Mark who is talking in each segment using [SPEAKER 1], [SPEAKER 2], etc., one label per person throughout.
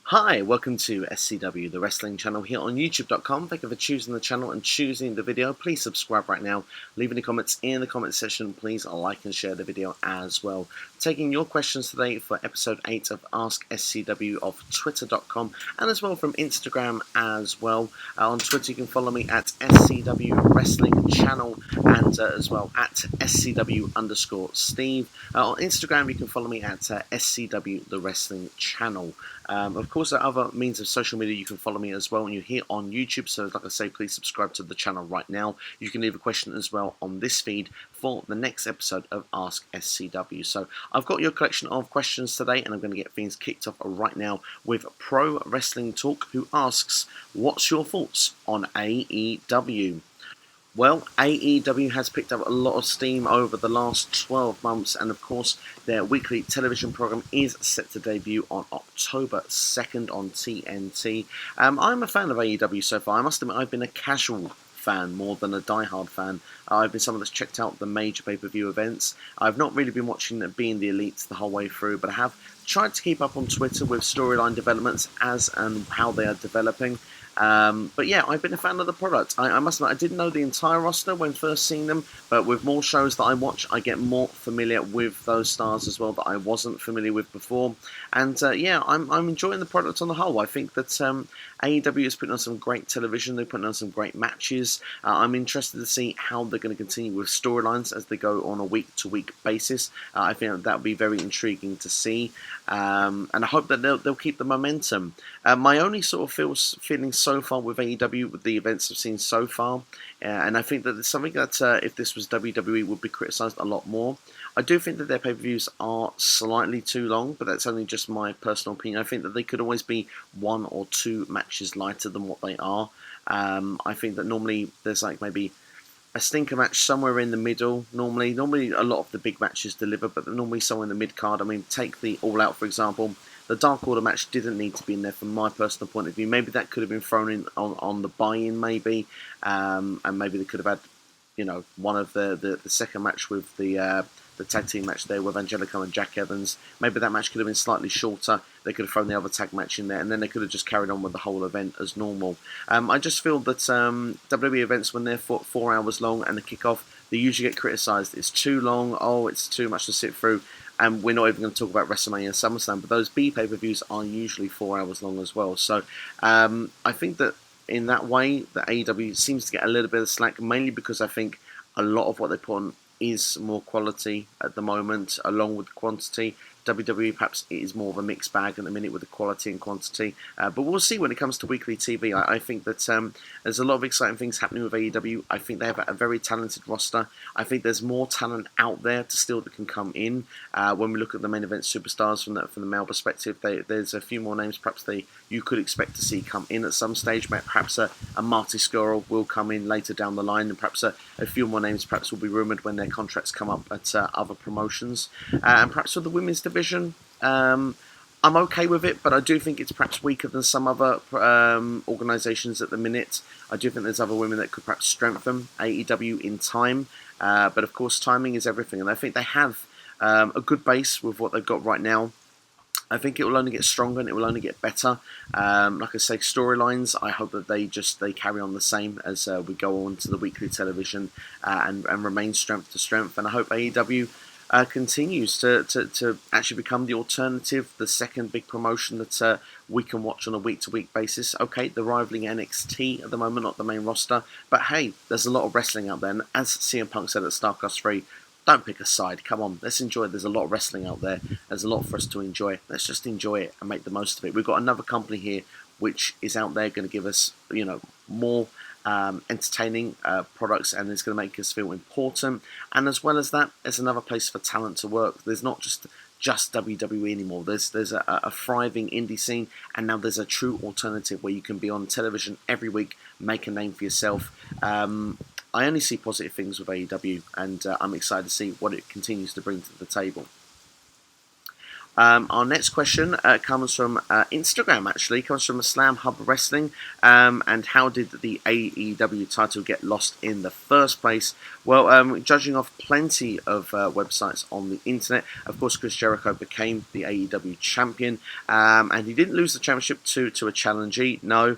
[SPEAKER 1] Hi, welcome to SCW, the wrestling channel here on YouTube.com. Thank you for choosing the channel and choosing the video. Please subscribe right now. Leave any comments in the comment section. Please like and share the video as well. Taking your questions today for episode 8 of Ask SCW of Twitter.com and as well from Instagram as well. On Twitter you can follow me at SCW Wrestling Channel and as well at SCW_Steve. On Instagram you can follow me at SCW The Wrestling Channel. Of course, there are other means of social media you can follow me as well when you're here on YouTube. So, like I say, please subscribe to the channel right now. You can leave a question as well on this feed for the next episode of Ask SCW. So, I've got your collection of questions today, and I'm going to get things kicked off right now with Pro Wrestling Talk, who asks, "What's your thoughts on AEW?" Well, AEW has picked up a lot of steam over the last 12 months, and of course, their weekly television program is set to debut on October 2nd on TNT. I'm a fan of AEW so far. I must admit, I've been a casual fan more than a die-hard fan. I've been someone that's checked out the major pay-per-view events. I've not really been watching Being the Elite the whole way through, but I have tried to keep up on Twitter with storyline developments as and how they are developing. But yeah, I've been a fan of the product. I must admit, I didn't know the entire roster when first seeing them, but with more shows that I watch, I get more familiar with those stars as well that I wasn't familiar with before. And yeah, I'm enjoying the product on the whole. I think that AEW is putting on some great television. They're putting on some great matches. I'm interested to see how they're going to continue with storylines as they go on a week-to-week basis. I think that would be very intriguing to see. And I hope that they'll keep the momentum. My only sort of feeling so far with AEW, with the events I've seen so far, and I think that it's something that if this was WWE would be criticised a lot more. I do think that their pay-per-views are slightly too long, but that's only just my personal opinion. I think that they could always be 1 or 2 matches lighter than what they are. I think that normally there's like maybe a stinker match somewhere in the middle. Normally a lot of the big matches deliver, but normally somewhere in the mid card. I mean, take the All Out for example. The Dark Order match didn't need to be in there from my personal point of view. Maybe that could have been thrown in on the buy-in, maybe, and maybe they could have had, one of the second match with the tag team match there with Angelico and Jack Evans. Maybe that match could have been slightly shorter. They could have thrown the other tag match in there, and then they could have just carried on with the whole event as normal. I just feel that WWE events, when they're 4 hours long and the kickoff, they usually get criticised. It's too long. Oh, it's too much to sit through. And we're not even going to talk about WrestleMania and SummerSlam, but those B pay-per-views are usually 4 hours long as well. So I think that in that way, the AEW seems to get a little bit of slack, mainly because I think a lot of what they put on is more quality at the moment, along with quantity. WWE perhaps it is more of a mixed bag at the minute with the quality and quantity, but we'll see when it comes to weekly TV. I think that there's a lot of exciting things happening with AEW. I think they have a very talented roster. I think there's more talent out there to still that can come in. When we look at the main event superstars from the male perspective, there's a few more names perhaps you could expect to see come in at some stage. Perhaps a Marty Scurll will come in later down the line, and perhaps a few more names perhaps will be rumoured when their contracts come up at other promotions. And perhaps with the women's division, I'm okay with it, but I do think it's perhaps weaker than some other organisations at the minute. I do think there's other women that could perhaps strengthen AEW in time, but of course timing is everything, and I think they have a good base with what they've got right now. I think it will only get stronger and it will only get better. Like I say, storylines, I hope that they carry on the same as we go on to the weekly television and remain strength to strength. And I hope AEW continues to actually become the alternative, the second big promotion that we can watch on a week-to-week basis. Okay, they're rivaling NXT at the moment, not the main roster, but hey, there's a lot of wrestling out there. And as CM Punk said at StarCast 3, don't pick a side. Come on, let's enjoy it. There's a lot of wrestling out there. There's a lot for us to enjoy. Let's just enjoy it and make the most of it. We've got another company here which is out there going to give us, more entertaining products, and it's going to make us feel important. And as well as that, there's another place for talent to work. There's not just WWE anymore. There's a thriving indie scene, and now there's a true alternative where you can be on television every week, make a name for yourself. I only see positive things with AEW, and I'm excited to see what it continues to bring to the table. Our next question comes from Instagram, actually. It comes from Slam Hub Wrestling. And how did the AEW title get lost in the first place? Well, judging off plenty of websites on the internet, of course, Chris Jericho became the AEW champion. And he didn't lose the championship to a challengee, no.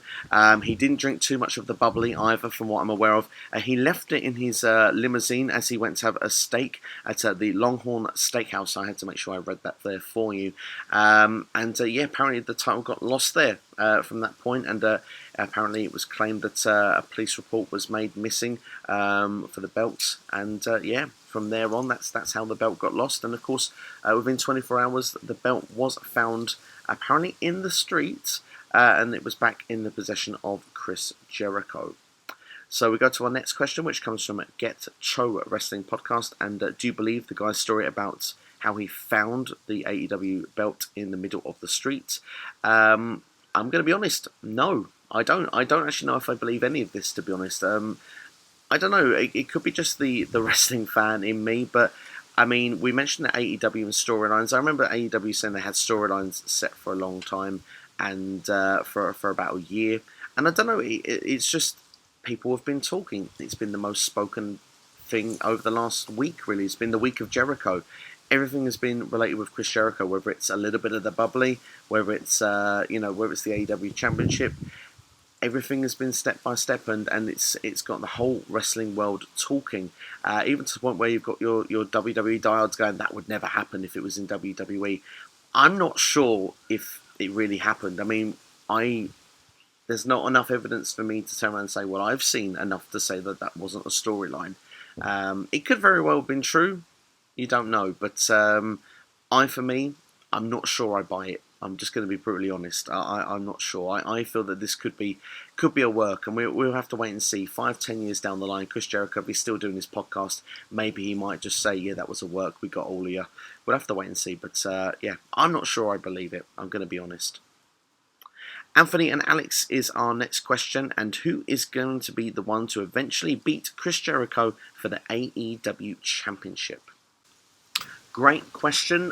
[SPEAKER 1] He didn't drink too much of the bubbly either, from what I'm aware of. He left it in his limousine as he went to have a steak at the Longhorn Steakhouse. I had to make sure I read that there for you. Apparently the title got lost there from that point, and apparently it was claimed that a police report was made missing for the belt, and from there on, that's how the belt got lost. And of course, within 24 hours, the belt was found apparently in the streets, and it was back in the possession of Chris Jericho. So we go to our next question, which comes from Get Cho Wrestling Podcast. And do you believe the guy's story about how he found the AEW belt in the middle of the street? I'm going to be honest. No, I don't. I don't actually know if I believe any of this, to be honest. I don't know. It could be just the wrestling fan in me, but I mean, we mentioned the AEW and storylines. I remember AEW saying they had storylines set for a long time, and for about a year. And I don't know. It's just people have been talking. It's been the most spoken thing over the last week, really. It's been the week of Jericho. Everything has been related with Chris Jericho, whether it's a little bit of the bubbly, whether it's whether it's the AEW Championship. Everything has been step by step, and it's got the whole wrestling world talking, even to the point where you've got your WWE diehards going, that would never happen if it was in WWE. I'm not sure if it really happened. I mean, there's not enough evidence for me to turn around and say, well, I've seen enough to say that wasn't a storyline. It could very well have been true. You don't know. But for me, I'm not sure I buy it. I'm just going to be brutally honest. I'm not sure. I feel that this could be a work, and we'll have to wait and see. 5-10 years down the line, Chris Jericho will be still doing his podcast. Maybe he might just say, yeah, that was a work. We got all of you. We'll have to wait and see. But I'm not sure I believe it. I'm going to be honest. Anthony and Alex is our next question, and who is going to be the one to eventually beat Chris Jericho for the AEW Championship? Great question.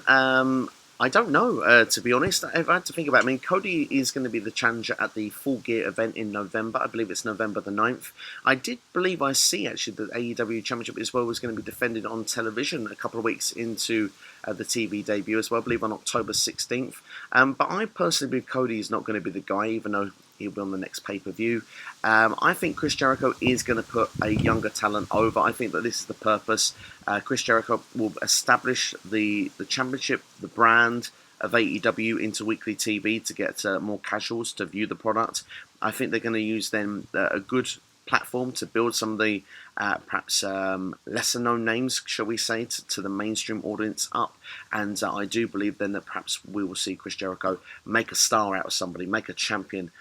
[SPEAKER 1] I don't know, to be honest. I've had to think about it. I mean, Cody is going to be the challenger at the Full Gear event in November. I believe it's November the 9th. I did believe I see, actually, that AEW Championship as well was going to be defended on television a couple of weeks into the TV debut as well. I believe on October 16th. But I personally believe Cody is not going to be the guy, even though he'll be on the next pay-per-view. I think Chris Jericho is going to put a younger talent over. I think that this is the purpose. Chris Jericho will establish the championship, the brand of AEW into weekly TV to get more casuals to view the product. I think they're going to use then a good platform to build some of the perhaps lesser known names, shall we say, to the mainstream audience up. And I do believe then that perhaps we will see Chris Jericho make a star out of somebody, make a champion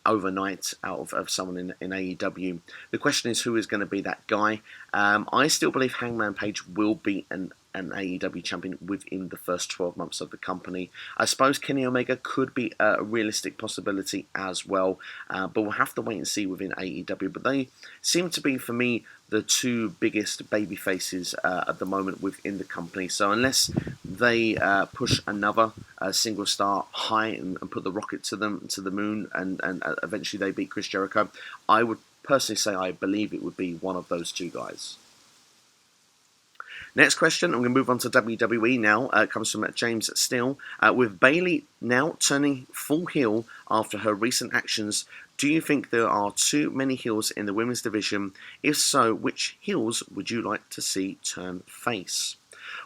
[SPEAKER 1] overnight out of someone in AEW. The question is, who is going to be that guy? I still believe Hangman Page will be an AEW champion within the first 12 months of the company. I suppose Kenny Omega could be a realistic possibility as well, but we'll have to wait and see within AEW. But they seem to be, for me, the two biggest baby faces at the moment within the company. So unless they push another single star high and put the rocket to the moon, and eventually they beat Chris Jericho, I would personally say I believe it would be one of those two guys. Next question, I'm going to move on to WWE now. It comes from James Steele. With Bayley now turning full heel after her recent actions, do you think there are too many heels in the women's division? If so, which heels would you like to see turn face?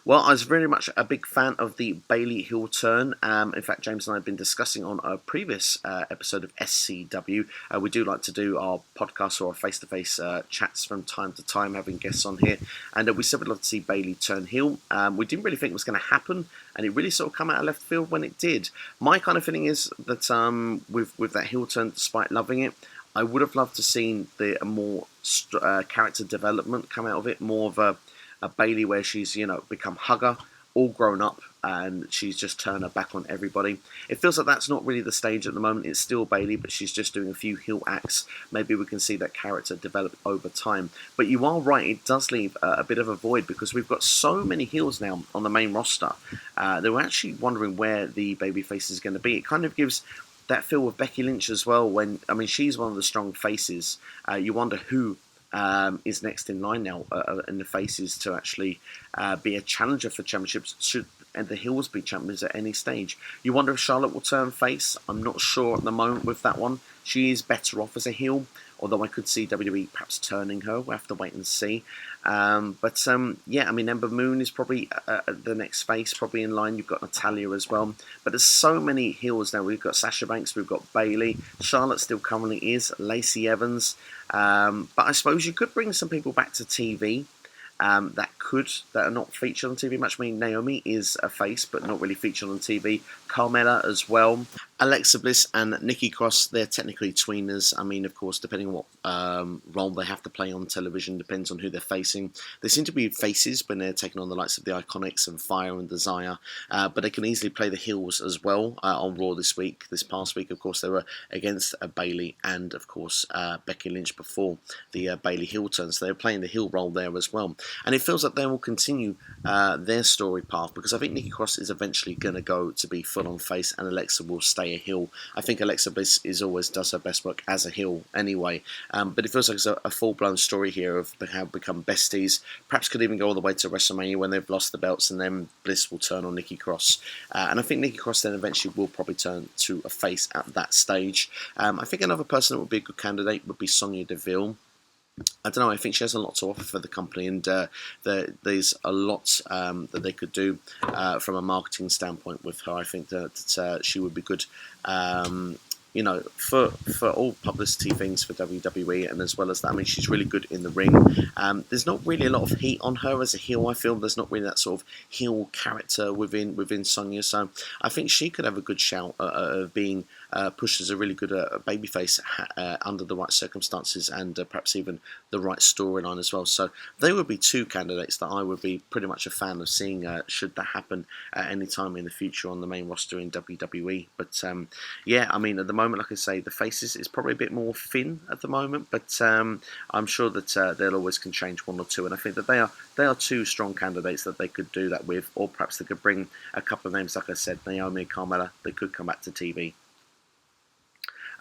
[SPEAKER 1] Well, I was very much a big fan of the Bayley heel turn. In fact, James and I have been discussing on a previous episode of SCW. We do like to do our podcast or our face-to-face chats from time to time, having guests on here. And we said we'd love to see Bayley turn heel. We didn't really think it was going to happen, and it really sort of come out of left field when it did. My kind of feeling is that with that heel turn, despite loving it, I would have loved to seen the more character development come out of it, more of a Bayley where she's, become Hugger, all grown up, and she's just turned her back on everybody. It feels like that's not really the stage at the moment. It's still Bayley, but she's just doing a few heel acts. Maybe we can see that character develop over time. But you are right, it does leave a bit of a void because we've got so many heels now on the main roster. They were actually wondering where the babyface is going to be. It kind of gives that feel with Becky Lynch as well. When she's one of the strong faces. You wonder who is next in line now in the faces to actually be a challenger for championships. Should the heels be champions at any stage? You wonder if Charlotte will turn face. I'm not sure at the moment with that one. She is better off as a heel, although I could see WWE perhaps turning her. We'll have to wait and see. Yeah, Ember Moon is probably the next face, probably in line. You've got Natalya as well. But there's so many heels now. We've got Sasha Banks, we've got Bayley. Charlotte still currently is. Lacey Evans. But I suppose you could bring some people back to TV. That are not featured on TV much. Naomi is a face, but not really featured on TV. Carmella as well. Alexa Bliss and Nikki Cross, they're technically tweeners. Of course, depending on what role they have to play on television, depends on who they're facing. They seem to be faces when they're taking on the likes of the Iconics and Fire and Desire, but they can easily play the heels as well on Raw this past week. Of course, they were against Bayley and, of course, Becky Lynch before the Bayley heel turn, so they're playing the heel role there as well. And it feels like they will continue their story path, because I think Nikki Cross is eventually going to go to be full-on face, and Alexa will stay a heel. I think Alexa Bliss always does her best work as a heel anyway, but it feels like it's a full-blown story here of how become besties. Perhaps could even go all the way to WrestleMania when they've lost the belts, and then Bliss will turn on Nikki Cross. And I think Nikki Cross then eventually will probably turn to a face at that stage. I think another person that would be a good candidate would be Sonya Deville. I don't know, I think she has a lot to offer for the company, and there's a lot that they could do from a marketing standpoint with her. I think that she would be good, for all publicity things for WWE, and as well as that, she's really good in the ring. There's not really a lot of heat on her as a heel. I feel there's not really that sort of heel character within Sonya, so I think she could have a good shout of being pushed as a really good babyface under the right circumstances, and perhaps even the right storyline as well. So they would be two candidates that I would be pretty much a fan of seeing should that happen at any time in the future on the main roster in WWE. But yeah, at the moment, like I say, the faces is probably a bit more thin at the moment, but I'm sure that they'll always can change one or two, and I think that they are two strong candidates that they could do that with, or perhaps they could bring a couple of names, like I said, Naomi and Carmella. They could come back to TV.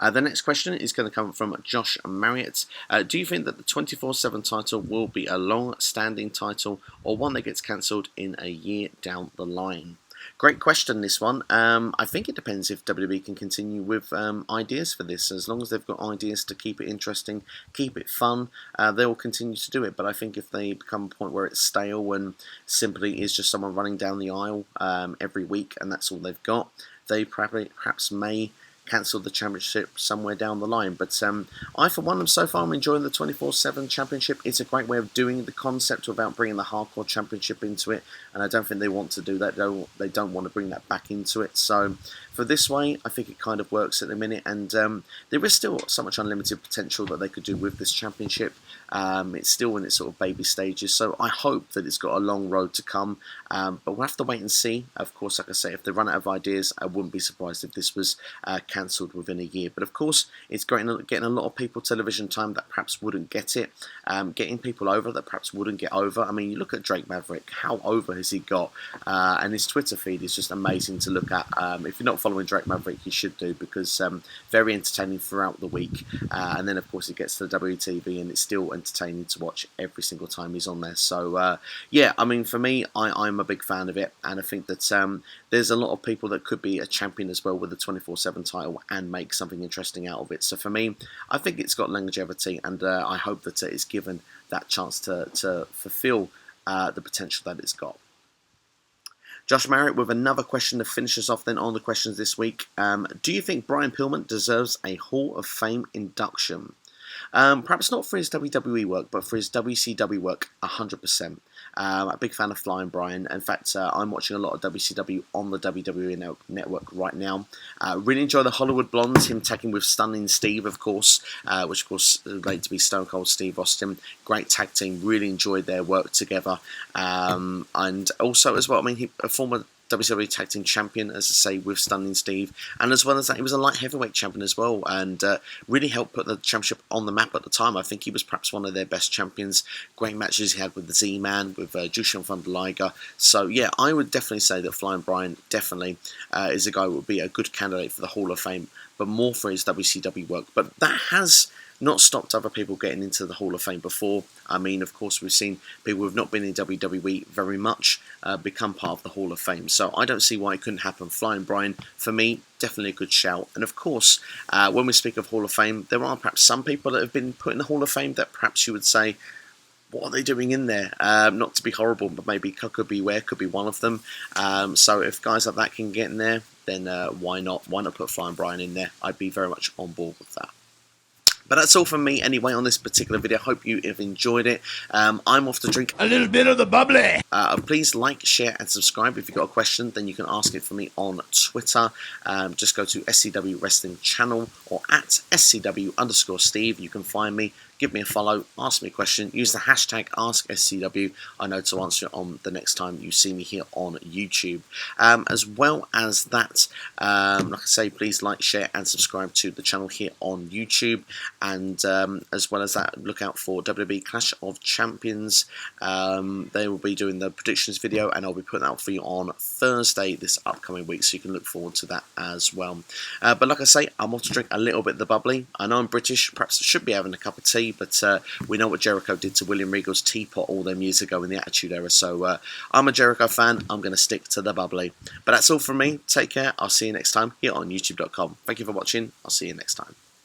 [SPEAKER 1] The next question is going to come from Josh Marriott. Do you think that the 24/7 title will be a long-standing title, or one that gets cancelled in a year down the line? Great question, this one. I think it depends if WWE can continue with ideas for this. As long as they've got ideas to keep it interesting, keep it fun, they will continue to do it. But I think if they become a point where it's stale and simply is just someone running down the aisle every week and that's all they've got, they perhaps may cancel the championship somewhere down the line. But I, for one, so far I'm enjoying the 24/7 championship. It's a great way of doing the concept without bringing the hardcore championship into it, and I don't think they want to do that. They don't want to bring that back into it. So for this way, I think it kind of works at the minute, and there is still so much unlimited potential that they could do with this championship. It's still in its sort of baby stages, so I hope that it's got a long road to come, but we'll have to wait and see. Of course, like I say, if they run out of ideas, I wouldn't be surprised if this was cancelled within a year. But of course, it's getting a lot of people television time that perhaps wouldn't get it, getting people over that perhaps wouldn't get over. You look at Drake Maverick, how over has he got? And his Twitter feed is just amazing to look at. If you're not following Drake Maverick, you should do, because very entertaining throughout the week. And then, of course, it gets to the WTV, and it's still entertaining to watch every single time he's on there. So, yeah, for me, I'm a big fan of it, and I think that there's a lot of people that could be a champion as well with the 24/7 title and make something interesting out of it. So for me, I think it's got longevity, and I hope that it's given that chance to fulfill the potential that it's got. Josh Marriott with another question to finish us off then on the questions this week. Do you think Brian Pillman deserves a Hall of Fame induction? Perhaps not for his WWE work, but for his WCW work, 100%. A big fan of Flying Brian. In fact, I'm watching a lot of WCW on the WWE network right now. Really enjoy the Hollywood Blondes, him tagging with Stunning Steve, of course, which of course is related to be Stone Cold Steve Austin. Great tag team. Really enjoyed their work together. And also as well, he a former WCW Tag Team Champion, as I say, with Stunning Steve, and as well as that, he was a light heavyweight champion as well, and really helped put the championship on the map at the time. I think he was perhaps one of their best champions. Great matches he had with the Z-Man, with Jushin Thunder Liger. So yeah, I would definitely say that Flying Brian definitely is a guy who would be a good candidate for the Hall of Fame, but more for his WCW work. But that has not stopped other people getting into the Hall of Fame before. I mean, of course, we've seen people who have not been in WWE very much become part of the Hall of Fame. So I don't see why it couldn't happen. Flying Brian, for me, definitely a good shout. And of course, when we speak of Hall of Fame, there are perhaps some people that have been put in the Hall of Fame that perhaps you would say, what are they doing in there? Not to be horrible, but maybe Coco Beware could be one of them. So if guys like that can get in there, then why not? Why not put Flying Brian in there? I'd be very much on board with that. But that's all from me anyway on this particular video. Hope you have enjoyed it. I'm off to drink
[SPEAKER 2] a little bit of the bubbly.
[SPEAKER 1] Please like, share, and subscribe. If you've got a question, then you can ask it for me on Twitter. Just go to SCW Wrestling Channel or at SCW_Steve. You can find me. Give me a follow, ask me a question, use the hashtag AskSCW. I know to answer it on the next time you see me here on YouTube. As well as that, like I say, please like, share, and subscribe to the channel here on YouTube. And as well as that, look out for WWE Clash of Champions. They will be doing the predictions video, and I'll be putting that out for you on Thursday this upcoming week, so you can look forward to that as well. But like I say, I'm off to drink a little bit of the bubbly. I know I'm British, perhaps I should be having a cup of tea, but we know what Jericho did to William Regal's teapot all them years ago in the Attitude Era, so I'm a Jericho fan. I'm going to stick to the bubbly. But that's all from me. Take care. I'll see you next time here on YouTube.com. Thank you for watching. I'll see you next time.